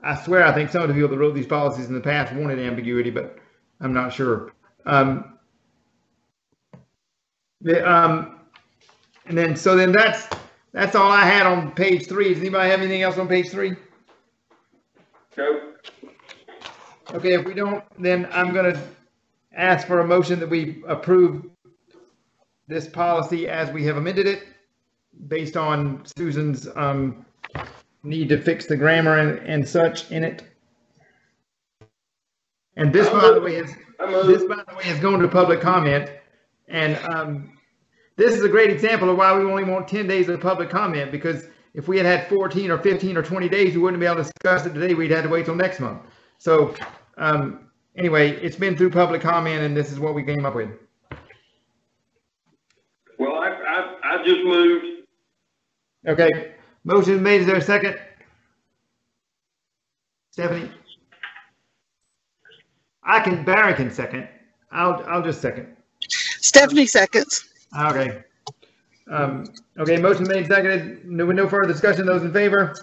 I swear, I think some of the people that wrote these policies in the past wanted ambiguity, but I'm not sure. And then that's all I had on page 3. Does anybody have anything else on page 3? Nope. Okay, if we don't, then I'm going to ask for a motion that we approve this policy as we have amended it, based on Susan's need to fix the grammar and such in it. And this, by the way, is going to public comment. And this is a great example of why we only want 10 days of public comment, because if we had 14 or 15 or 20 days, we wouldn't be able to discuss it today. We'd have to wait till next month. So anyway, it's been through public comment, and this is what we came up with. Well, I just moved. Okay, motion made. Is there a second? Stephanie? Barry can second. I'll just second. Stephanie seconds. Okay. Okay, motion made, seconded. No further discussion. Those in favor?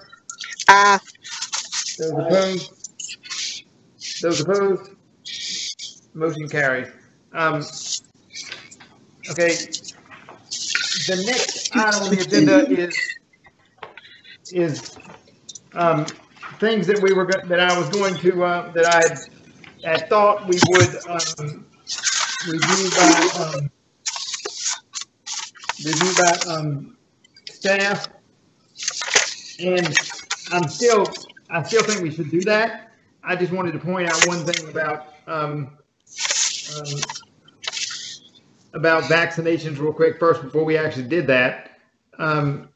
Aye. Those opposed? Those opposed? Motion carries. Okay. The next item on the agenda is things that I was going to that I had thought we would review by staff, and I still think we should do that. I just wanted to point out one thing about vaccinations real quick first before we actually did that. And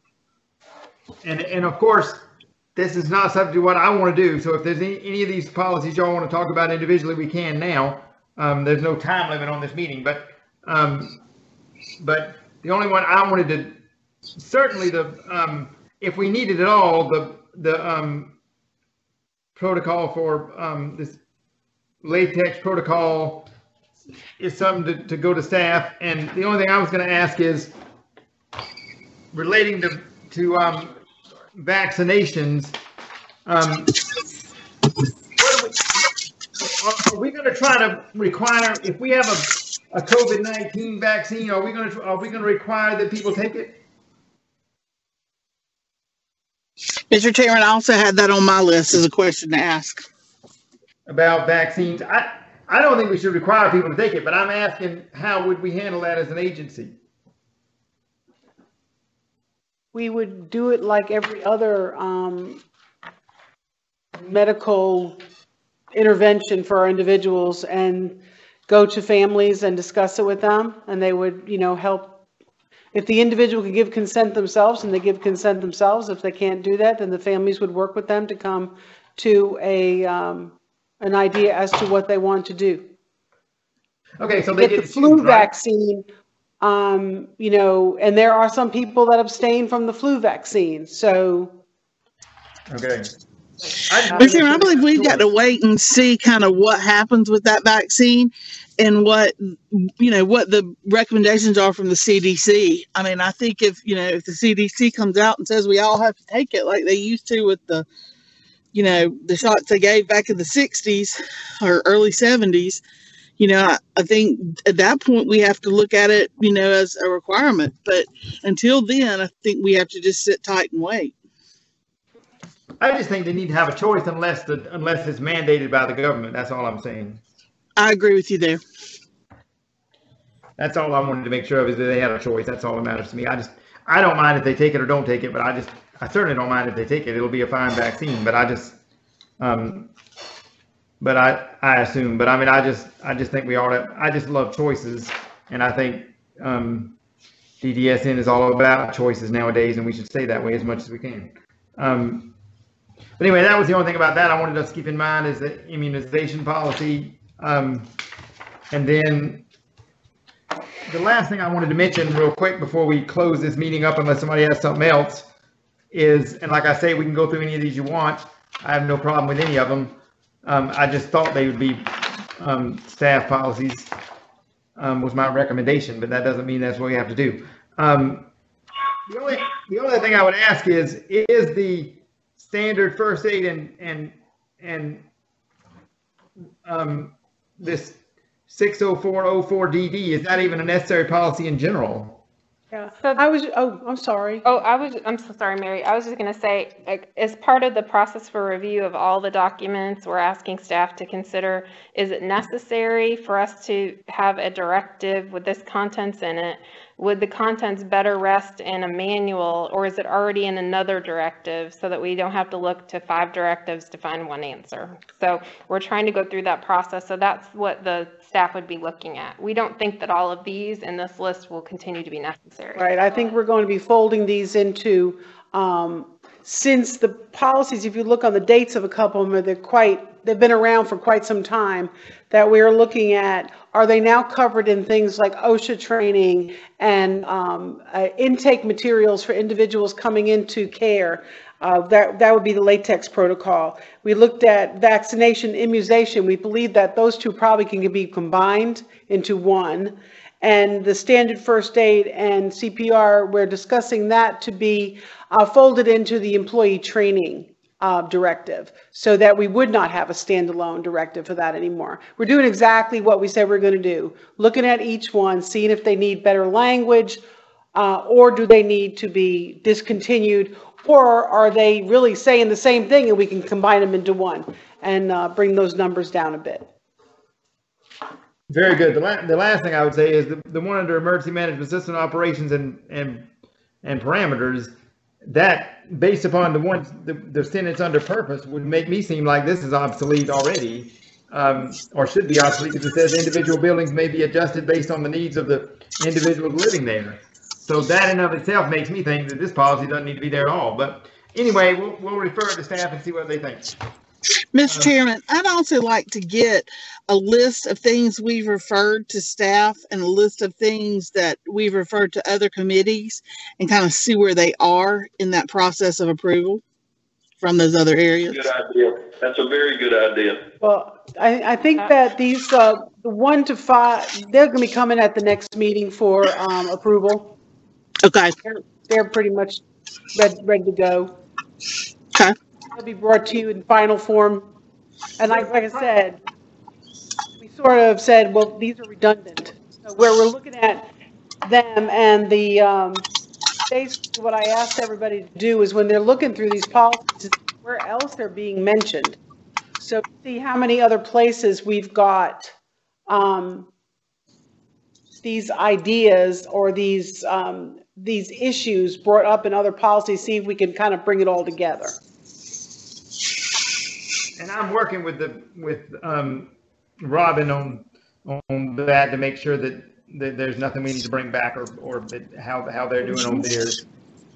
of course, this is not subject to what I want to do. So if there's any of these policies y'all want to talk about individually, we can now. There's no time limit on this meeting, but the only one I wanted to, certainly if we needed it all, the protocol for this latex protocol is something to go to staff. And the only thing I was going to ask is relating to vaccinations. Are we going to try to require, if we have a COVID-19 vaccine, are we going to require that people take it? Mr. Chairman, I also had that on my list as a question to ask. About vaccines. I don't think we should require people to take it, but I'm asking, how would we handle that as an agency? We would do it like every other medical intervention for our individuals, and go to families and discuss it with them, and they would, help. If the individual can give consent themselves, and they give consent themselves. If they can't do that, then the families would work with them to come to an idea as to what they want to do. Okay, so they get the flu vaccine, and there are some people that abstain from the flu vaccine. So, okay. I believe we've got to wait and see kind of what happens with that vaccine and what the recommendations are from the CDC. I mean, I think if the CDC comes out and says we all have to take it like they used to with the shots they gave back in the 60s or early 70s, I think at that point we have to look at it, as a requirement. But until then, I think we have to just sit tight and wait. I just think they need to have a choice unless it's mandated by the government. That's all I'm saying. I agree with you there. That's all I wanted to make sure of, is that they had a choice. That's all that matters to me. I don't mind if they take it or don't take it, but I certainly don't mind if they take it. It'll be a fine vaccine, but I just, but I assume, but I mean, I just think we ought to, I just love choices. And I think, DDSN is all about choices nowadays, and we should stay that way as much as we can. But anyway, that was the only thing about that I wanted us to keep in mind is the immunization policy. And then the last thing I wanted to mention real quick before we close this meeting up, unless somebody has something else, is, and like I say, we can go through any of these you want. I have no problem with any of them. I just thought they would be staff policies, was my recommendation, but that doesn't mean that's what we have to do. The only thing I would ask is the standard first aid and this 60404DD, is that even a necessary policy in general? Yeah, So- I'm sorry. I'm so sorry, Mary. I was just going to say, like, as part of the process for review of all the documents, we're asking staff to consider, is it necessary for us to have a directive with this contents in it? Would the contents better rest in a manual, or is it already in another directive so that we don't have to look to 5 directives to find one answer? So we're trying to go through that process. So that's what the staff would be looking at. We don't think that all of these in this list will continue to be necessary. Right, I think we're going to be folding these into, since the policies, if you look on the dates of a couple of them, they've been around for quite some time, that we're looking at, are they now covered in things like OSHA training and intake materials for individuals coming into care? That would be the latex protocol. We looked at vaccination, immunization. We believe that those two probably can be combined into one. And the standard first aid and CPR, we're discussing that to be folded into the employee training directive, so that we would not have a standalone directive for that anymore. We're doing exactly what we said we're going to do, looking at each one, seeing if they need better language, or do they need to be discontinued, or are they really saying the same thing and we can combine them into one and bring those numbers down a bit. Very good. The last thing I would say is the one under emergency management system operations and parameters, that based upon the sentence under purpose would make me seem like this is obsolete already, or should be obsolete, because it says individual buildings may be adjusted based on the needs of the individuals living there. So that in of itself makes me think that this policy doesn't need to be there at all. But anyway, we'll refer it to staff and see what they think. Mr. Chairman, I'd also like to get a list of things we've referred to staff and a list of things that we've referred to other committees and kind of see where they are in that process of approval from those other areas. Good idea. That's a very good idea. Well, I think that these, the 1 to 5, they're going to be coming at the next meeting for approval. Okay. They're pretty much ready to go. Okay. They'll be brought to you in final form. And like I said, we sort of said, well, these are redundant. So where we're looking at them and the, basically what I asked everybody to do is when they're looking through these policies, where else they're being mentioned. So see how many other places we've got these ideas or these issues brought up in other policies, see if we can kind of bring it all together. And I'm working with Robin on that to make sure that there's nothing we need to bring back or that how they're doing on theirs.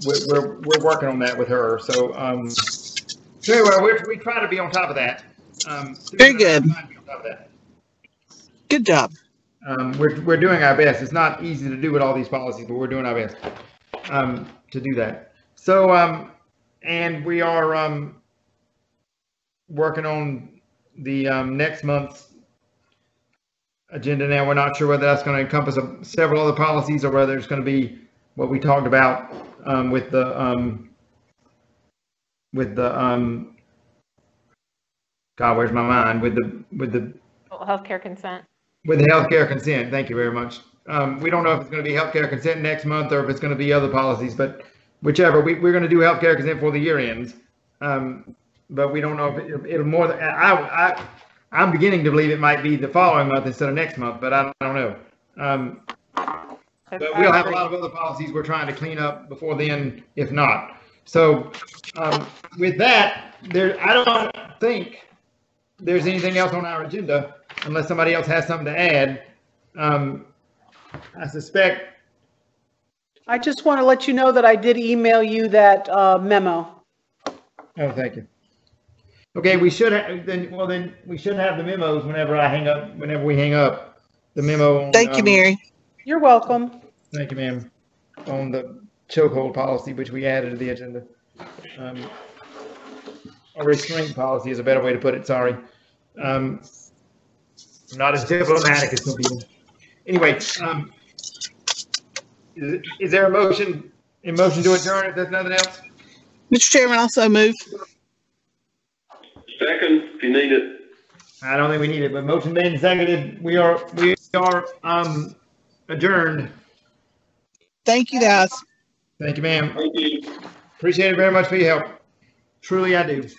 We're working on that with her. So anyway, we try to be on top of that. Very good. Good job. We're doing our best. It's not easy to do with all these policies, but we're doing our best to do that. So and we are working on the next month's agenda now. We're not sure whether that's going to encompass several other policies or whether it's going to be what we talked about with the God, where's my mind? With the Healthcare consent. With the healthcare consent. Thank you very much. We don't know if it's going to be healthcare consent next month or if it's going to be other policies, but whichever. We're going to do healthcare consent for the year ends. But we don't know if it'll more than I'm beginning to believe it might be the following month instead of next month, but I don't know. But we'll have a lot of other policies we're trying to clean up before then, if not. So with that, I don't think there's anything else on our agenda, unless somebody else has something to add. I suspect, I just want to let you know that I did email you that memo. oh, thank you. Okay, we should have, then we should have the memos whenever we hang up, the memo. On, Thank you, Mary. You're welcome. Thank you, ma'am. On the chokehold policy, which we added to the agenda. Or restraint policy is a better way to put it, sorry. I'm not as diplomatic as some people. Anyway, is there a motion to adjourn if there's nothing else? Mr. Chairman, also move. Second, if you need it. I don't think we need it, but motion made and seconded. We are adjourned. Thank you, guys. Thank you, ma'am. Thank you. Appreciate it very much for your help. Truly, I do.